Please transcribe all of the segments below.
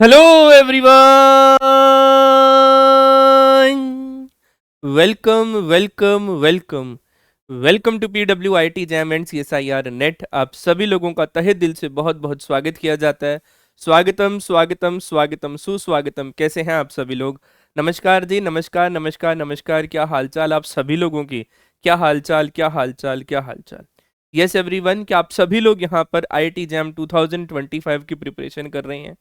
Hello everyone, welcome welcome welcome welcome to PWIT JAM and CSIR NET. आप सभी लोगों का तहे दिल से बहुत बहुत स्वागत किया जाता है। स्वागतम स्वागतम स्वागतम सुस्वागतम। कैसे हैं आप सभी लोग? नमस्कार जी, नमस्कार नमस्कार नमस्कार। क्या हालचाल आप सभी लोगों की? क्या हालचाल, क्या हालचाल, क्या हालचाल? यस एवरीवन, क्या आप सभी लोग यहाँ पर IIT जैम 2025 की प्रिपरेशन कर रहे हैं?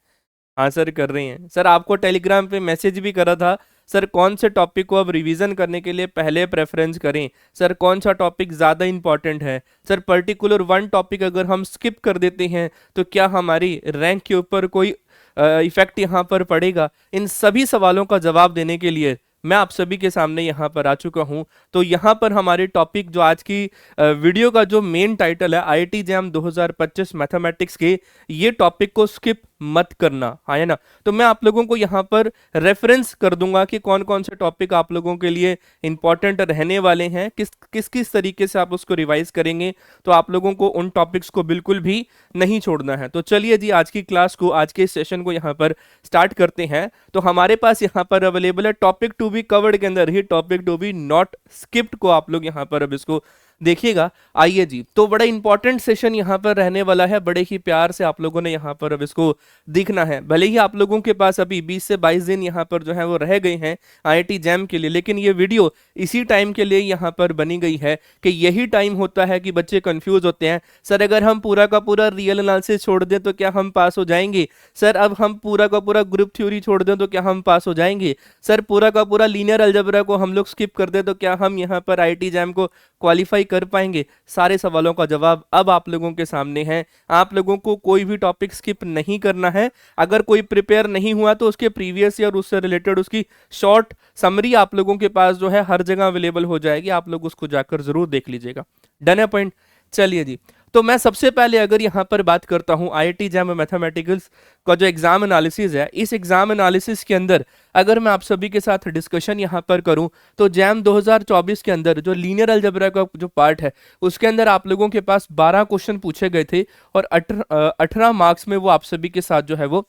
हाँ सर, कर रही हैं सर। आपको टेलीग्राम पे मैसेज भी करा था सर, कौन से टॉपिक को अब रिवीजन करने के लिए पहले प्रेफरेंस करें सर, कौन सा टॉपिक ज़्यादा इंपॉर्टेंट है सर, पर्टिकुलर वन टॉपिक अगर हम स्किप कर देते हैं तो क्या हमारी रैंक के ऊपर कोई इफेक्ट यहाँ पर पड़ेगा? इन सभी सवालों का जवाब देने के लिए मैं आप सभी के सामने यहाँ पर आ चुका हूँ। तो यहाँ पर हमारे टॉपिक जो आज की वीडियो का जो मेन टाइटल है, IIT जैम 2025 मैथमेटिक्स के, ये टॉपिक को स्किप मत करना, हाँ है ना। तो मैं आप लोगों को यहाँ पर रेफरेंस कर दूंगा कि कौन कौन से टॉपिक आप लोगों के लिए इंपॉर्टेंट रहने वाले हैं, किस तरीके से आप उसको रिवाइज करेंगे। तो आप लोगों को उन टॉपिक्स को बिल्कुल भी नहीं छोड़ना है। तो चलिए जी, आज की क्लास को, आज के इस सेशन को यहाँ पर स्टार्ट करते हैं। तो हमारे पास यहाँ पर अवेलेबल है टॉपिक टू बी कवर्ड के अंदर ही topic to be not skipped को आप लोग यहाँ पर अब इसको देखिएगा। आइए जी, तो बड़ा इंपॉर्टेंट सेशन यहाँ पर रहने वाला है। बड़े ही प्यार से आप लोगों ने यहाँ पर अब इसको देखना है। भले ही आप लोगों के पास अभी 20 से 22 दिन यहाँ पर जो है वो रह गए हैं IIT जैम के लिए, लेकिन ये वीडियो इसी टाइम के लिए यहाँ पर बनी गई है कि यही टाइम होता है कि बच्चे कंफ्यूज होते हैं, सर अगर हम पूरा का पूरा रियल एनालिसिस छोड़ दें तो क्या हम पास हो जाएंगे? सर अब हम पूरा का पूरा ग्रुप थ्योरी छोड़ दें तो क्या हम पास हो जाएंगे? सर पूरा का पूरा लीनियर अलजेब्रा को हम लोग स्किप कर दें तो क्या हम यहाँ पर IIT जैम को क्वालिफाई कर पाएंगे? सारे सवालों का जवाब अब आप लोगों के सामने है। आप लोगों को कोई भी टॉपिक स्किप नहीं करना है। अगर कोई प्रिपेयर नहीं हुआ तो उसके प्रीवियस ईयर, उससे रिलेटेड उसकी शॉर्ट समरी आप लोगों के पास जो है हर जगह अवेलेबल हो जाएगी। आप लोग उसको जाकर जरूर देख लीजिएगा। डन है पॉइंट? चलिए जी, तो मैं सबसे पहले अगर यहाँ पर बात करता हूँ IIT जैम मैथमेटिक्स का जो एग्जाम एनालिसिस है, इस एग्जाम एनालिसिस के अंदर अगर मैं आप सभी के साथ डिस्कशन यहाँ पर करूँ तो जैम 2024 के अंदर जो लीनियर अलजेब्रा का जो पार्ट है उसके अंदर आप लोगों के पास 12 क्वेश्चन पूछे गए थे और 18 मार्क्स में वो आप सभी के साथ जो है वो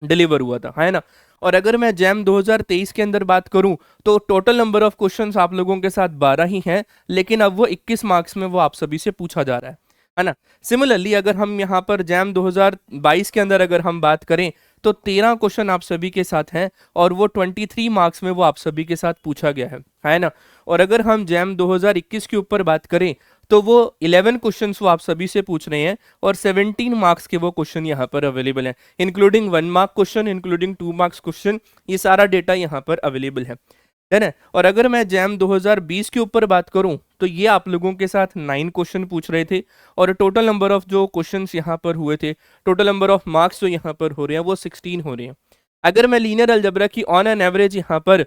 डिलीवर हुआ था, है ना। और अगर मैं जैम 2023 के अंदर बात करूं तो टोटल नंबर ऑफ क्वेश्चंस आप लोगों के साथ 12 ही हैं, लेकिन अब वो 21 मार्क्स में वो आप सभी से पूछा जा रहा है ना। सिमिलरली अगर हम यहाँ पर जैम 2022 के अंदर अगर हम बात करें तो 13 क्वेश्चन आप सभी के साथ हैं और वो 23 मार्क्स में वो आप सभी के साथ पूछा गया है ना। और अगर हम जैम 2021 के ऊपर बात करें तो वो 11 क्वेश्चंस वो आप सभी से पूछ रहे हैं और 17 मार्क्स के वो क्वेश्चन यहाँ पर अवेलेबल हैं, including 1 mark question, including 2 marks question. ये सारा डेटा यहाँ पर अवेलेबल है ना। और अगर मैं जैम 2020 के ऊपर बात करूं तो ये आप लोगों के साथ 9 क्वेश्चन पूछ रहे थे और टोटल नंबर ऑफ जो क्वेश्चंस यहाँ पर हुए थे, टोटल नंबर ऑफ मार्क्स जो यहाँ पर हो रहे हैं वो 16 हो रहे हैं। अगर मैं लीनियर अलजेब्रा की ऑन एन एवरेज यहाँ पर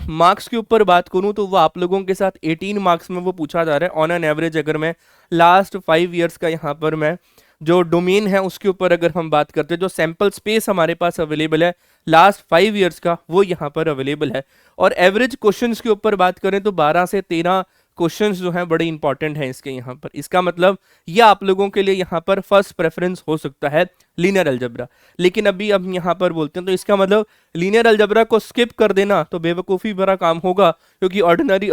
मार्क्स के ऊपर बात करूं तो वो आप लोगों के साथ 18 मार्क्स में वो पूछा जा रहा है ऑन एन एवरेज। अगर मैं लास्ट 5 ईयर्स का यहाँ पर मैं जो डोमेन है उसके ऊपर अगर हम बात करते हैं, जो सैंपल स्पेस हमारे पास अवेलेबल है लास्ट 5 ईयर्स का, वो यहाँ पर अवेलेबल है। और एवरेज क्वेश्चंस के ऊपर बात करें तो 12 से 13 क्वेश्चंस जो हैं बड़े इंपॉर्टेंट हैं इसके यहाँ पर। इसका मतलब ये आप लोगों के लिए यहाँ पर फर्स्ट प्रेफरेंस हो सकता है लीनियर अलजेब्रा। लेकिन अभी हम यहाँ पर बोलते हैं तो इसका मतलब लीनियर अलजेब्रा को स्किप कर देना तो बेवकूफ़ी भरा काम होगा, क्योंकि ऑर्डिनरी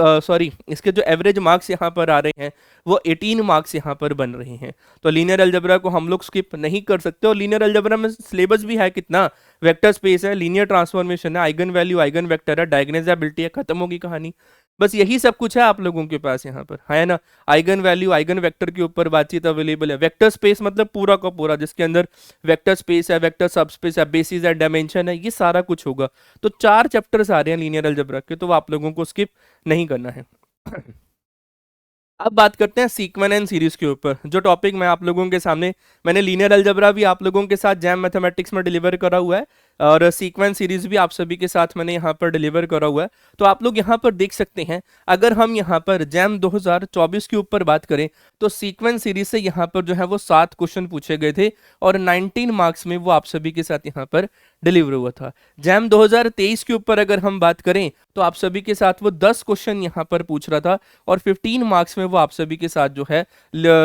इसके जो एवरेज मार्क्स यहाँ पर आ रहे हैं वो 18 मार्क्स यहाँ पर बन रहे हैं। तो लीनियर अलजेब्रा को हम लोग स्किप नहीं कर सकते। और लीनियर अलजेब्रा में सिलेबस भी है कितना, वेक्टर स्पेस है, लीनियर ट्रांसफॉर्मेशन है, आइगन वैल्यू, आइगन वेक्टर है, डायगोनलाइजेबिलिटी है, खत्म होगी कहानी। बस यही सब कुछ है आप लोगों के पास यहाँ पर, है ना। आइगन वैल्यू, आइगन वेक्टर के ऊपर बातचीत अवेलेबल है। वेक्टर स्पेस मतलब पूरा का पूरा जिसके अंदर वेक्टर स्पेस है, वेक्टर सबस्पेस है, बेसिस है, डायमेंशन है, ये सारा कुछ होगा। तो 4 चैप्टर्स आ रहे हैं लीनियर अलजेब्रा के, तो आप लोगों को स्किप नहीं करना है। अब बात करते हैं सीक्वेंस एंड सीरीज के ऊपर, जो टॉपिक मैं आप लोगों के सामने, मैंने लीनियर अलजेब्रा भी आप लोगों के साथ जैम मैथमेटिक्स में डिलीवर करा हुआ है और सीक्वेंस सीरीज भी आप सभी के साथ मैंने यहाँ पर डिलीवर करा हुआ है। तो आप लोग यहाँ पर देख सकते हैं, अगर हम यहाँ पर जैम 2024 के ऊपर बात करें तो सीक्वेंस सीरीज से यहाँ पर जो है वो 7 क्वेश्चन पूछे गए थे और 19 मार्क्स में वो आप सभी के साथ यहाँ पर डिलीवर हुआ था। जैम 2023 के ऊपर अगर हम बात करें तो आप सभी के साथ वो 10 क्वेश्चन यहाँ पर पूछ रहा था और 15 मार्क्स में वो आप सभी के साथ जो है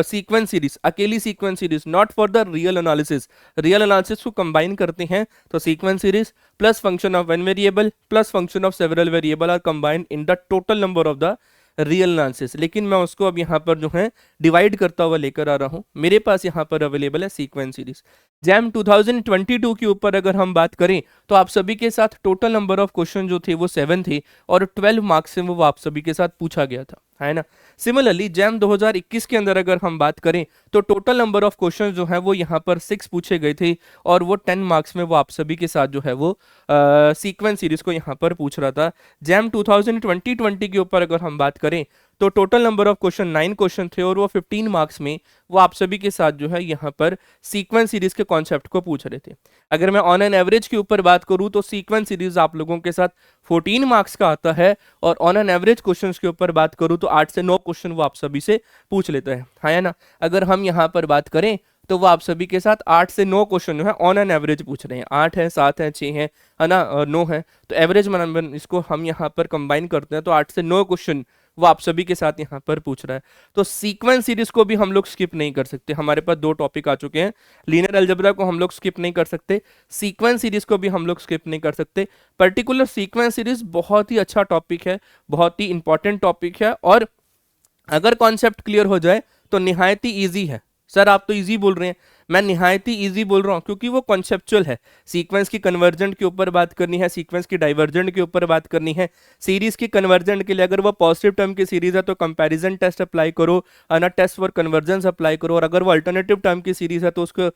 सीक्वेंस सीरीज, अकेली sequence series, not for the real analysis, real analysis को कंबाइन करते हैं तो sequence series plus function of one variable plus function of several variable are combined in the total number of the real analysis. लेकिन मैं उसको अब यहाँ पर जो है डिवाइड करता हुआ लेकर आ रहा हूँ। मेरे पास यहाँ पर अवेलेबल है सीक्वेंस सीरीज। जैम 2022 के ऊपर अगर हम बात करें तो आप सभी के साथ टोटल नंबर ऑफ क्वेश्चन जो थे वो 7 थे और 12 मार्क्स से वो आप सभी के साथ पूछा गया था, है ना। सिमिलरली जैम 2021 के अंदर अगर हम बात करें तो टोटल नंबर ऑफ क्वेश्चन जो है वो यहाँ पर 6 पूछे गए थे और वो 10 मार्क्स में वो आप सभी के साथ जो है वो सीक्वेंस सीरीज को यहाँ पर पूछ रहा था। जैम 2020 के ऊपर अगर हम बात करें तो total number of question 9 question थे और वो 15 मार्क्स में वो आप सभी के साथ जो है यहाँ पर सीक्वेंस सीरीज के कॉन्सेप्ट को पूछ रहे थे। अगर मैं ऑन एन एवरेज के ऊपर बात करूँ तो सीक्वेंस सीरीज आप लोगों के साथ 14 मार्क्स का आता है और ऑन एन एवरेज क्वेश्चंस के ऊपर बात करूँ तो 8 से 9 क्वेश्चन वो आप सभी से पूछ लेते हैं, है ना। अगर हम यहाँ पर बात करें तो वो आप सभी के साथ 8 से 9 क्वेश्चन जो है ऑन एन एवरेज पूछ रहे हैं। 8 है, 7 है, 6 है ना, और 9 है, तो एवरेज में इसको हम यहाँ पर कंबाइन करते हैं तो 8 से 9 क्वेश्चन वो आप सभी के साथ यहाँ पर पूछ रहा है। तो सीक्वेंस सीरीज को भी हम लोग स्किप नहीं कर सकते। हमारे पास 2 टॉपिक आ चुके हैं, लीनियर अलजेब्रा को हम लोग स्किप नहीं कर सकते, सीक्वेंस सीरीज को भी हम लोग स्किप नहीं कर सकते। पर्टिकुलर सीक्वेंस सीरीज बहुत ही अच्छा टॉपिक है, बहुत ही इंपॉर्टेंट टॉपिक है और अगर कॉन्सेप्ट क्लियर हो जाए तो निहायत ही ईजी है। सर आप तो इजी बोल रहे हैं, मैं निहायत ही इजी बोल रहा हूँ क्योंकि वो कॉन्सेप्चुअल है। सीक्वेंस की कन्वर्जेंट के ऊपर बात करनी है, सीक्वेंस की डाइवर्जेंट के ऊपर बात करनी है। सीरीज की कन्वर्जेंट के लिए अगर वो पॉजिटिव टर्म की सीरीज है तो कंपैरिजन टेस्ट अप्लाई करो, ना टेस्ट फॉर कन्वर्जेंस अप्लाई करो, और अगर वो अल्टरनेटिव टर्म की सीरीज है तो उसको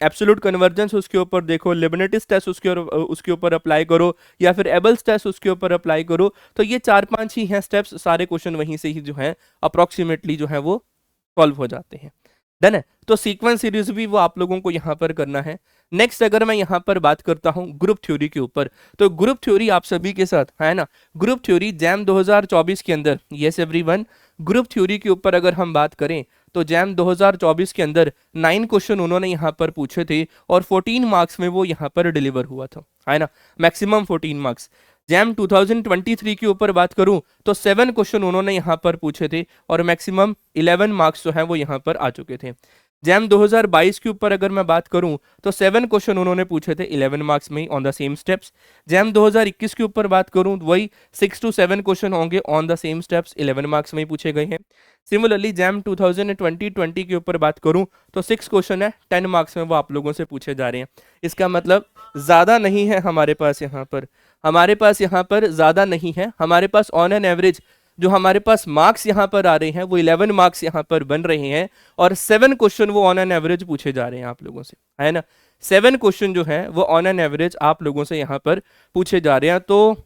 एब्सोल्यूट कन्वर्जेंस उसके ऊपर देखो, लिबनिटीज टेस्ट उसके ऊपर अप्लाई करो, या फिर एबल्स टेस्ट उसके ऊपर अप्लाई करो। तो ये 4-5 ही हैं स्टेप्स, सारे क्वेश्चन वहीं से ही जो है अप्रोक्सीमेटली जो है वो सॉल्व हो जाते हैं। डन है। तो सीक्वेंस सीरीज भी वो आप लोगों को यहाँ पर करना है। नेक्स्ट अगर मैं यहाँ पर बात करता हूँ ग्रुप थ्योरी के ऊपर, तो ग्रुप थ्योरी आप सभी के साथ है ना, ग्रुप थ्योरी जैम 2024 के अंदर, यस एवरीवन, ग्रुप थ्योरी के ऊपर अगर हम बात करें तो जैम 2024 के अंदर 9 क्वेश्चन उन्होंने यहाँ पर पूछे थे और 14 मार्क्स में वो यहाँ पर डिलीवर हुआ था, है ना, मैक्सिमम 14 मार्क्स। जैम 2023 के ऊपर बात करूं तो 7 क्वेश्चन उन्होंने यहाँ पर पूछे थे और मैक्सिमम 11 मार्क्स जो है वो यहाँ पर आ चुके थे। जैम 2022 के ऊपर अगर मैं बात करूं तो 7 क्वेश्चन उन्होंने पूछे थे 11 मार्क्स में ही on the same steps. JAM 2021 के ऊपर बात करूं वही 6 to 7 क्वेश्चन होंगे on the same steps, 11 marks में ही पूछे गए हैं। सिमिलरली जैम 2020 के ऊपर बात करूं तो 6 क्वेश्चन है, 10 मार्क्स में वो आप लोगों से पूछे जा रहे हैं। इसका मतलब ज़्यादा नहीं है हमारे पास यहाँ पर, हमारे पास यहाँ पर ज़्यादा नहीं है। हमारे पास ऑन एन एवरेज जो हमारे पास मार्क्स यहाँ पर आ रहे हैं वो 11 मार्क्स यहाँ पर बन रहे हैं और 7 क्वेश्चन वो ऑन एन एवरेज पूछे जा रहे हैं आप लोगों से, है ना। 7 क्वेश्चन जो है वो ऑन एन एवरेज आप लोगों से यहाँ पर पूछे जा रहे हैं, तो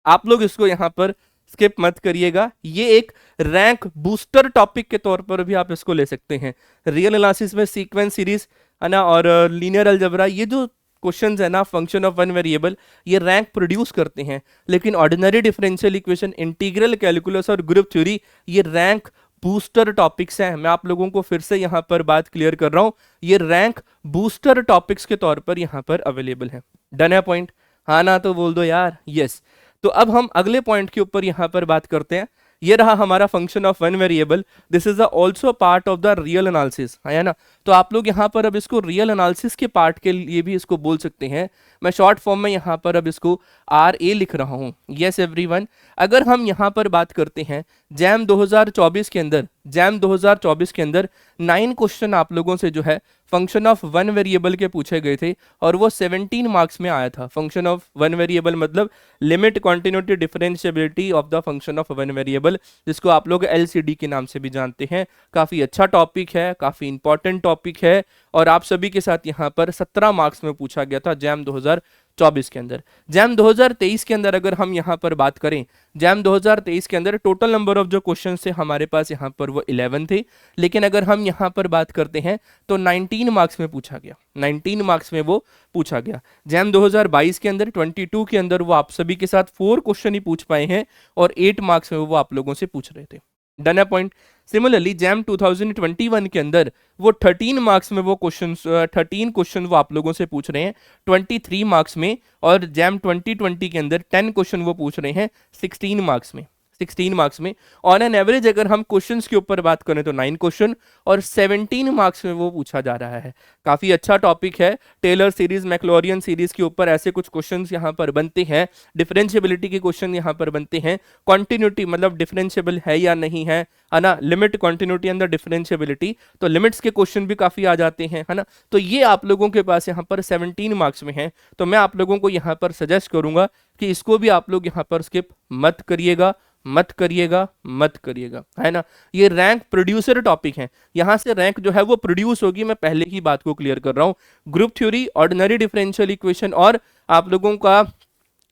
आप लोग इसको यहाँ पर स्किप मत करिएगा। ये एक रैंक बूस्टर टॉपिक के तौर पर भी आप इसको ले सकते हैं। रियल एनालिसिस में सीक्वेंस सीरीज है ना और लीनियर अलजेब्रा, ये जो क्वेश्चंस है ना, फंक्शन ऑफ वन वेरिएबल, ये रैंक प्रोड्यूस करते हैं। लेकिन ordinary differential equation, integral calculus और ग्रुप थ्योरी ये रैंक बूस्टर टॉपिक्स हैं। मैं आप लोगों को फिर से यहाँ पर बात क्लियर कर रहा हूँ, ये रैंक बूस्टर टॉपिक्स के तौर पर यहाँ पर अवेलेबल है। डन है पॉइंट? हाँ ना तो बोल दो यार यस। तो अब हम अगले पॉइंट के ऊपर यहाँ पर बात करते हैं। ये रहा हमारा function of one variable, this is also part of the real analysis, है ना। तो आप लोग यहाँ पर अब इसको रियल एनालिसिस के पार्ट के लिए भी इसको बोल सकते हैं। मैं शॉर्ट फॉर्म में यहाँ पर अब इसको RA लिख रहा हूँ। यस एवरीवन, अगर हम यहाँ पर बात करते हैं जैम 2024 के अंदर, जैम 2024 के अंदर 9 क्वेश्चन आप लोगों से जो है फंक्शन ऑफ वन वेरिएबल के पूछे गए थे और वो 17 मार्क्स में आया था। फंक्शन ऑफ वन वेरिएबल मतलब limit continuity differentiability of the function of one variable, जिसको आप लोग LCD के नाम से भी जानते हैं। काफ़ी अच्छा टॉपिक है, काफ़ी इंपॉर्टेंट टॉपिक है और आप सभी के साथ यहाँ पर 17 मार्क्स में पूछा गया था जैम 2024 के अंदर। जैम 2023 के अंदर अगर हम यहाँ पर बात करें, जैम 2023 के अंदर टोटल नंबर ऑफ जो क्वेश्चन थे हमारे पास यहाँ पर वो 11 थे, लेकिन अगर हम यहाँ पर बात करते हैं तो 19 मार्क्स में पूछा गया, 19 मार्क्स में वो पूछा गया। जैम 2022 के अंदर 22 के अंदर वो आप सभी के साथ 4 क्वेश्चन ही पूछ पाए हैं और 8 मार्क्स में वो आप लोगों से पूछ रहे थे। डन है पॉइंट? सिमिलरली जैम 2021 के अंदर वो 13 मार्क्स में वो क्वेश्चन 13 क्वेश्चन वो आप लोगों से पूछ रहे हैं 23 मार्क्स में, और जैम 2020 के अंदर 10 क्वेश्चन वो पूछ रहे हैं 16 मार्क्स में, 16 मार्क्स में। ऑन एन एवरेज अगर हम क्वेश्चंस के ऊपर बात करें तो 9 क्वेश्चन और 17 मार्क्स में वो पूछा जा रहा है। काफी अच्छा टॉपिक है। टेलर सीरीज, मैक्लॉरियन सीरीज के ऊपर ऐसे कुछ क्वेश्चंस यहाँ पर बनते हैं, डिफरेंशिएबिलिटी के क्वेश्चन यहाँ पर बनते हैं, कॉन्टिन्यूटी मतलब डिफरेंशिएबल है या नहीं है ना, limit continuity and the differentiability, तो लिमिट्स के क्वेश्चन भी काफी आ जाते हैं, है ना। तो ये आप लोगों के पास यहाँ पर 17 मार्क्स में है, तो मैं आप लोगों को यहाँ पर सजेस्ट करूंगा कि इसको भी आप लोग यहाँ पर स्किप मत करिएगा, मत करिएगा, मत करिएगा, है ना। ये रैंक प्रोड्यूसर टॉपिक है, यहां से रैंक जो है वो प्रोड्यूस होगी। मैं पहले ही बात को क्लियर कर रहा हूं। Group theory, ordinary differential equation और आप लोगों का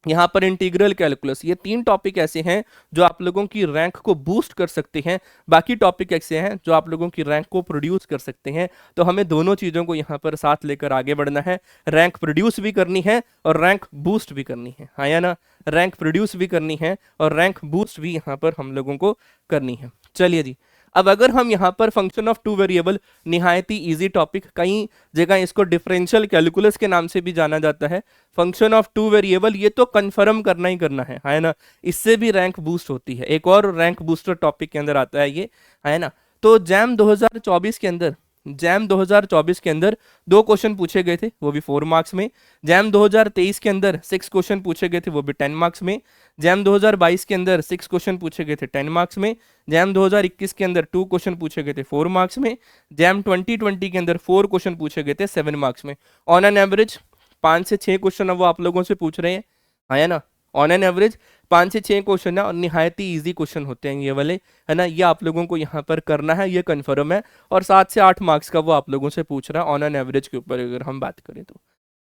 यहाँ पर इंटीग्रल कैलकुलस, ये 3 टॉपिक ऐसे हैं जो आप लोगों की रैंक को बूस्ट कर सकते हैं। बाकी टॉपिक ऐसे हैं जो आप लोगों की रैंक को प्रोड्यूस कर सकते हैं। तो हमें दोनों चीज़ों को यहाँ पर साथ लेकर आगे बढ़ना है। रैंक प्रोड्यूस भी करनी है और रैंक बूस्ट भी करनी है, हाँ या ना। रैंक प्रोड्यूस भी करनी है और रैंक बूस्ट भी यहाँ पर हम लोगों को करनी है। चलिए जी, अब अगर हम यहाँ पर फंक्शन ऑफ टू वेरिएबल, निहायत ही इजी टॉपिक, कई जगह इसको डिफरेंशियल कैलकुलस के नाम से भी जाना जाता है। फंक्शन ऑफ टू वेरिएबल ये तो कंफर्म करना ही करना है ना। इससे भी रैंक बूस्ट होती है, एक और रैंक बूस्टर टॉपिक के अंदर आता है ये, है ना। तो जैम 2024 के अंदर, जैम 2024 के अंदर 2 क्वेश्चन पूछे गए थे, वो भी 4 मार्क्स में। जैम 2023 के अंदर 6 क्वेश्चन पूछे गए थे, वो भी 10 मार्क्स में। जैम 2022 के अंदर 6 क्वेश्चन पूछे गए थे 10 मार्क्स में। जैम 2021 के अंदर 2 क्वेश्चन पूछे गए थे 4 मार्क्स में। जैम 2020 के अंदर 4 क्वेश्चन पूछे गए थे 7 मार्क्स में। ऑन एन एवरेज 5 से 6 क्वेश्चन अब वो आप लोगों से पूछ रहे हैं, है ना। ऑन एन एवरेज 5 से 6 क्वेश्चन है और निहायत ही ईजी क्वेश्चन होते हैं ये वाले, है ना। ये आप लोगों को यहाँ पर करना है, ये कन्फर्म है। और 7 से 8 मार्क्स का वो आप लोगों से पूछ रहा है ऑन एन एवरेज के ऊपर अगर हम बात करें तो।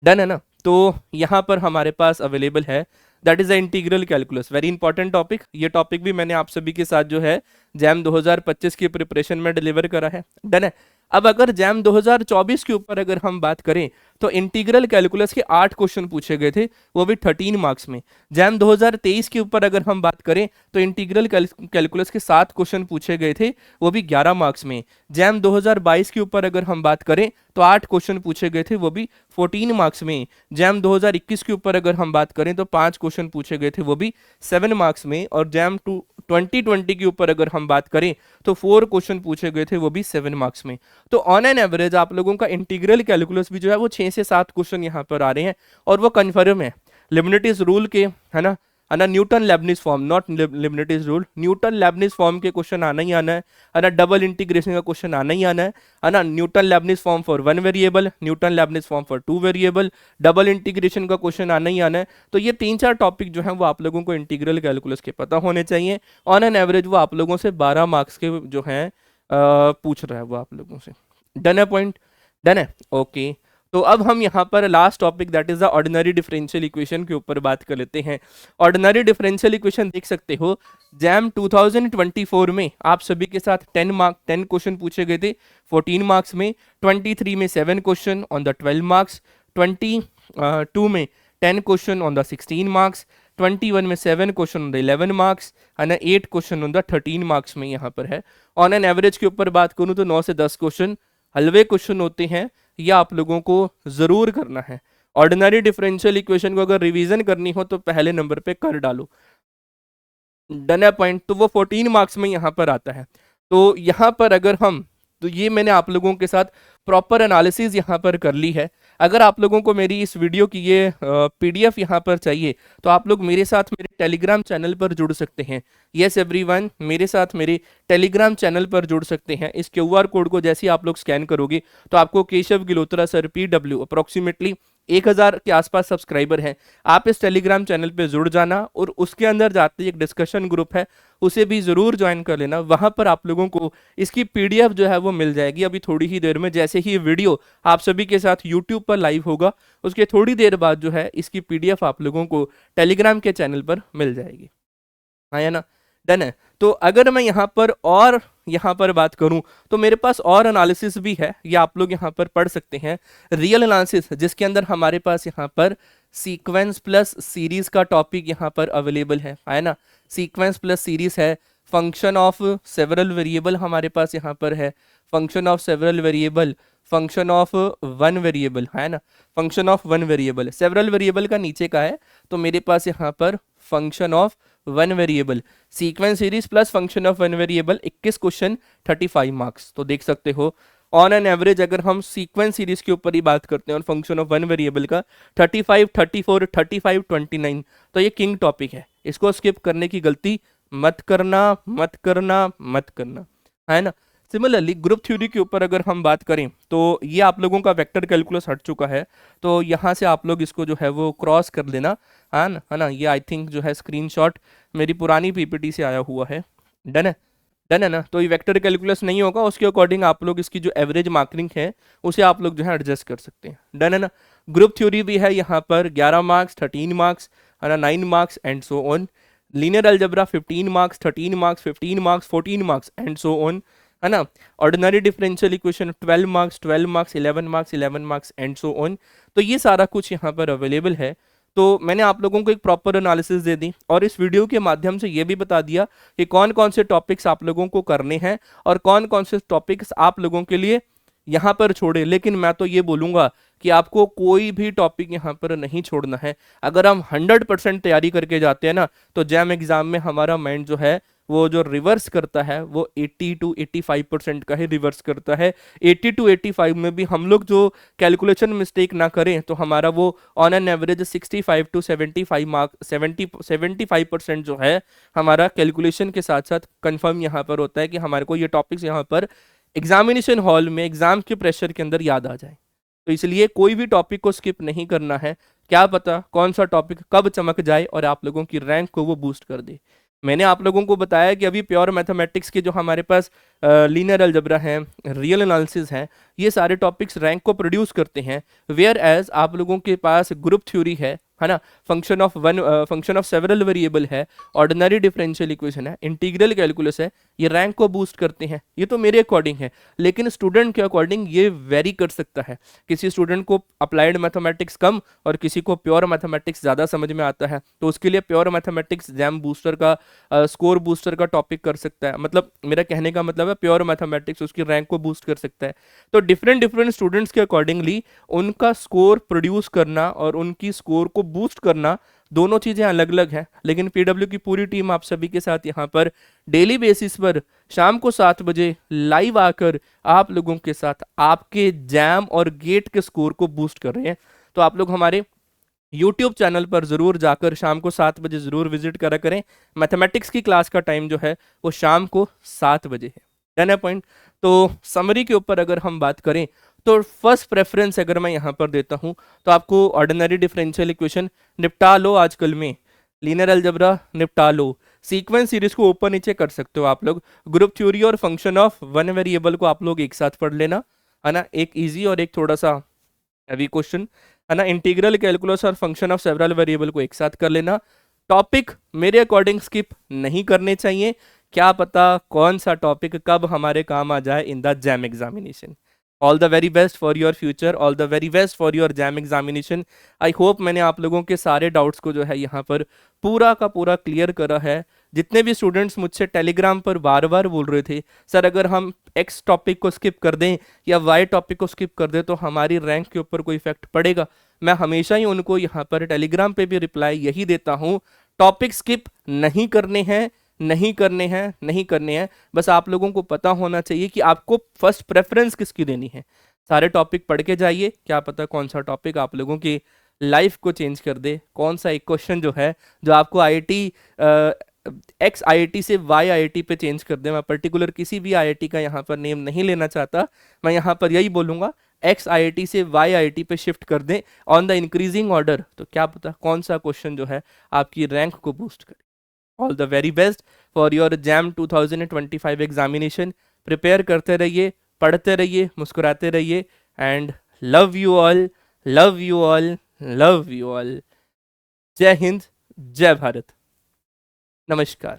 डन है ना। तो यहाँ पर हमारे पास अवेलेबल है, that is the integral calculus, very important topic. ये टॉपिक भी मैंने आप सभी के साथ जो है जैम 2025 की प्रिपरेशन में डिलीवर करा है। डन है। अब अगर जैम 2024 के ऊपर अगर हम बात करें तो इंटीग्रल कैलकुलस के 8 क्वेश्चन पूछे गए थे, वो भी 13 मार्क्स में। जैम 2023 के ऊपर अगर हम बात करें तो इंटीग्रल कैलकुलस के 7 क्वेश्चन पूछे गए थे, वो भी 11 मार्क्स में। जैम 2022 के ऊपर अगर हम बात करें तो 8 क्वेश्चन पूछे गए थे, वो भी 14 मार्क्स में। जैम 2021 के ऊपर अगर हम बात करें तो 5 क्वेश्चन पूछे गए थे, वो भी 7 मार्क्स में। और जैम 2020 के ऊपर अगर हम बात करें तो 4 क्वेश्चन पूछे गए थे, वो भी 7 मार्क्स में। तो ऑन एन एवरेज आप लोगों का इंटीग्रल कैलकुलस भी जो है वो 6 से 7 क्वेश्चन यहाँ पर आ रहे हैं, और वो कन्फर्म है लिबनिटीज रूल के, है ना। Newton Leibniz form, not Leibnitz rule, Newton Leibniz form के क्वेश्चन आना ही आना है ना। डबल इंटीग्रेशन का क्वेश्चन आना ही आना है ना। Newton Leibniz form for 1 variable, Newton Leibniz form for 2 variable, double integration का क्वेश्चन आना ही आना है। तो ये 3-4 टॉपिक जो है वो आप लोगों को इंटीग्रल कैलकुलस के पता होने चाहिए। ऑन एन एवरेज वो आप लोगों से 12 मार्क्स के जो है पूछ रहा है वो आप लोगों से। डन है पॉइंट, डन है, ओके। तो अब हम यहाँ पर last topic that is the ordinary differential equation के ऊपर बात कर लेते हैं। ऑर्डिनरी डिफरेंशियल इक्वेशन देख सकते हो जैम 2024 में आप सभी के साथ 10 क्वेश्चन पूछे गए थे 14 मार्क्स में। 23 में 7 क्वेश्चन ऑन द 12 मार्क्स। 22 में 10 क्वेश्चन ऑन द 16 मार्क्स। 21 में 7 क्वेश्चन ऑन द 11 मार्क्स, है ना। 8 क्वेश्चन ऑन द 13 मार्क्स में यहाँ पर है। ऑन एन एवरेज के ऊपर बात करूँ तो 9 से 10 क्वेश्चन हलवे क्वेश्चन होते हैं, यह आप लोगों को जरूर करना है। ऑर्डिनरी डिफरेंशियल इक्वेशन को अगर रिवीजन करनी हो तो पहले नंबर पे कर डालो। डन है पॉइंट। तो वो 14 मार्क्स में यहाँ पर आता है। तो यहाँ पर अगर हम, तो ये मैंने आप लोगों के साथ प्रॉपर एनालिसिस यहाँ पर कर ली है। अगर आप लोगों को मेरी इस वीडियो की ये पीडीएफ यहाँ पर चाहिए तो आप लोग मेरे साथ मेरे टेलीग्राम चैनल पर जुड़ सकते हैं। यस एवरीवन, मेरे साथ मेरे टेलीग्राम चैनल पर जुड़ सकते हैं। इस क्यूआर कोड को जैसे ही आप लोग स्कैन करोगे तो आपको केशव गिलोत्रा सर PW अप्रोक्सीमेटली 1000 के आसपास सब्सक्राइबर हैं। आप इस टेलीग्राम चैनल पे जुड़ जाना और उसके अंदर जाते ही एक डिस्कशन ग्रुप है, उसे भी ज़रूर ज्वाइन कर लेना। वहाँ पर आप लोगों को इसकी पीडीएफ जो है वो मिल जाएगी अभी थोड़ी ही देर में। जैसे ही वीडियो आप सभी के साथ यूट्यूब पर लाइव होगा उसके थोड़ी देर बाद जो है इसकी पीडीएफ आप लोगों को टेलीग्राम के चैनल पर मिल जाएगी, है ना। डन है। तो अगर मैं यहाँ पर बात करूं तो मेरे पास और एनालिसिस भी है, ये आप लोग यहाँ पर पढ़ सकते हैं। रियल एनालिसिस जिसके अंदर हमारे पास यहाँ पर सीक्वेंस प्लस सीरीज का टॉपिक यहाँ पर अवेलेबल है ना। सीक्वेंस प्लस सीरीज है, फंक्शन ऑफ सेवरल वेरिएबल हमारे पास यहाँ पर है, function of several variable, function of one variable है ना, function of one variable, several variable का नीचे का है, तो मेरे पास यहाँ पर function of one variable, sequence series plus function of one variable, 21 question 35 marks. तो देख सकते हो ऑन एन एवरेज अगर हम सीक्वेंस सीरीज के ऊपर ही बात करते हैं और फंक्शन ऑफ वन वेरिएबल का 35, 34, 35, 29, तो ये किंग टॉपिक है, इसको स्किप करने की गलती मत करना, मत करना, मत करना, है ना। सिमिलरली ग्रुप थ्योरी के ऊपर अगर हम बात करें तो ये आप लोगों का वेक्टर कैलकुलस हट चुका है, तो यहाँ से आप लोग इसको जो है वो क्रॉस कर लेना, है ना। ये आई थिंक जो है स्क्रीनशॉट मेरी पुरानी पीपीटी से आया हुआ है, डन है, डन है ना। तो ये वेक्टर कैलकुलस नहीं होगा, उसके अकॉर्डिंग आप लोग इसकी जो एवरेज मार्किंग है उसे आप लोग जो है एडजस्ट कर सकते हैं, डन है ना। ग्रुप थ्योरी भी है यहाँ पर 11 मार्क्स, 13 मार्क्स, है ना, 9 marks and so on. Linear algebra 15 marks, 13 marks, 15 marks, 14 marks and so on, है ना। Ordinary differential equation 12 marks, 12 marks, 11 marks, 11 marks and so on. तो ये सारा कुछ यहाँ पर अवेलेबल है। तो मैंने आप लोगों को एक प्रॉपर एनालिसिस दे दी और इस वीडियो के माध्यम से ये भी बता दिया कि कौन कौन से टॉपिक्स आप लोगों को करने हैं और कौन कौन से टॉपिक्स आप लोगों के लिए यहाँ पर छोड़े। लेकिन मैं तो ये बोलूँगा कि आपको कोई भी टॉपिक यहाँ पर नहीं छोड़ना है। अगर हम 100% तैयारी करके जाते हैं ना, तो जैम एग्जाम में हमारा माइंड जो है वो जो रिवर्स करता है वो 80 to 85% का ही रिवर्स करता है। 80 to 85 में भी हम लोग जो कैलकुलेशन मिस्टेक ना करें तो हमारा वो on an average 65 to 75 mark 75% जो है हमारा कैलकुलेशन के साथ साथ कंफर्म यहाँ पर होता है कि हमारे को ये टॉपिक्स यहाँ पर एग्जामिनेशन हॉल में एग्जाम के प्रेशर के अंदर याद आ जाए। तो इसलिए कोई भी टॉपिक को स्किप नहीं करना है, क्या पता कौन सा टॉपिक कब चमक जाए और आप लोगों की रैंक को वो बूस्ट कर दे। मैंने आप लोगों को बताया कि अभी प्योर मैथमेटिक्स के जो हमारे पास लीनियर अलजेब्रा है, रियल एनालिसिस है, ये सारे टॉपिक्स रैंक को प्रोड्यूस करते हैं। वेयर एज आप लोगों के पास ग्रुप थ्योरी है ना, फंक्शन ऑफ सेवरल वेरिएबल है, ऑर्डिनरी डिफरेंशियल इक्वेशन है, इंटीग्रल कैलकुलस है, ये रैंक को बूस्ट करते हैं। ये तो मेरे अकॉर्डिंग है, लेकिन स्टूडेंट के अकॉर्डिंग ये वेरी कर सकता है। किसी स्टूडेंट को अप्लाइड मैथमेटिक्स कम और किसी को प्योर मैथमेटिक्स ज़्यादा समझ में आता है, तो उसके लिए प्योर मैथमेटिक्स जैम बूस्टर का स्कोर बूस्टर का टॉपिक कर सकता है। मतलब मेरा कहने का मतलब है प्योर मैथमेटिक्स उसकी रैंक को बूस्ट कर सकता है। तो डिफरेंट डिफरेंट स्टूडेंट्स के अकॉर्डिंगली उनका स्कोर प्रोड्यूस करना और उनकी स्कोर को बूस्ट करना दोनों चीज़ें अलग अलग हैं। लेकिन पीडब्ल्यू की पूरी टीम आप सभी के साथ यहाँ पर डेली बेसिस पर शाम को 7 बजे लाइव आकर आप लोगों के साथ आपके जैम और गेट के स्कोर को बूस्ट कर रहे हैं। तो आप लोग हमारे यूट्यूब चैनल पर ज़रूर जाकर शाम को 7 बजे ज़रूर विजिट करा करें। मैथमेटिक्स की क्लास का टाइम जो है वो शाम को 7 बजे है, डन है पॉइंट। तो समरी के ऊपर अगर हम बात करें तो फर्स्ट प्रेफरेंस अगर मैं यहाँ पर देता हूँ तो आपको ऑर्डिनरी डिफरेंशियल इक्वेशन निपटा लो, आजकल में लीनियर अलजेब्रा निपटा लो, सीक्वेंस सीरीज को ऊपर नीचे कर सकते हो आप लोग, ग्रुप थ्योरी और फंक्शन ऑफ वन वेरिएबल को आप लोग एक साथ पढ़ लेना, है ना, एक इजी और एक थोड़ा सा हैवी क्वेश्चन, है ना। इंटीग्रल कैलकुलस और फंक्शन ऑफ सेवरल वेरिएबल को एक साथ कर लेना। टॉपिक मेरे अकॉर्डिंग स्किप नहीं करने चाहिए, क्या पता कौन सा टॉपिक कब हमारे काम आ जाए in the jam examination. All the very best for your future, all the very best for your jam examination. I hope मैंने आप लोगों के सारे डाउट्स को जो है यहाँ पर पूरा का पूरा क्लियर करा है। जितने भी स्टूडेंट्स मुझसे टेलीग्राम पर बार बार बोल रहे थे सर अगर हम एक्स टॉपिक को स्किप कर दें या वाई टॉपिक को स्किप कर दें तो हमारी रैंक के ऊपर कोई इफेक्ट पड़ेगा, मैं हमेशा ही उनको यहाँ पर टेलीग्राम पे भी रिप्लाई यही देता हूँ, टॉपिक स्किप नहीं करने हैं, नहीं करने हैं, नहीं करने हैं। बस आप लोगों को पता होना चाहिए कि आपको फर्स्ट प्रेफरेंस किसकी देनी है। सारे टॉपिक पढ़ के जाइए, क्या पता कौन सा टॉपिक आप लोगों की लाइफ को चेंज कर दे, कौन सा एक क्वेश्चन जो है जो आपको आईआईटी एक्स आईआईटी से वाई आईआईटी पे चेंज कर दे। मैं पर्टिकुलर किसी भी आईआईटी का यहाँ पर नेम नहीं लेना चाहता, मैं यहाँ पर यही बोलूँगा एक्स आईआईटी से वाई आईआईटी पे शिफ्ट कर दें ऑन द इंक्रीजिंग ऑर्डर, तो क्या पता कौन सा क्वेश्चन जो है आपकी रैंक को बूस्ट करे। All the very best for your jam 2025 examination. Prepare करते रहिए, पढ़ते रहिए, मुस्कुराते रहिए and love you all, love you all, love you all. जय हिंद, जय भारत, नमस्कार।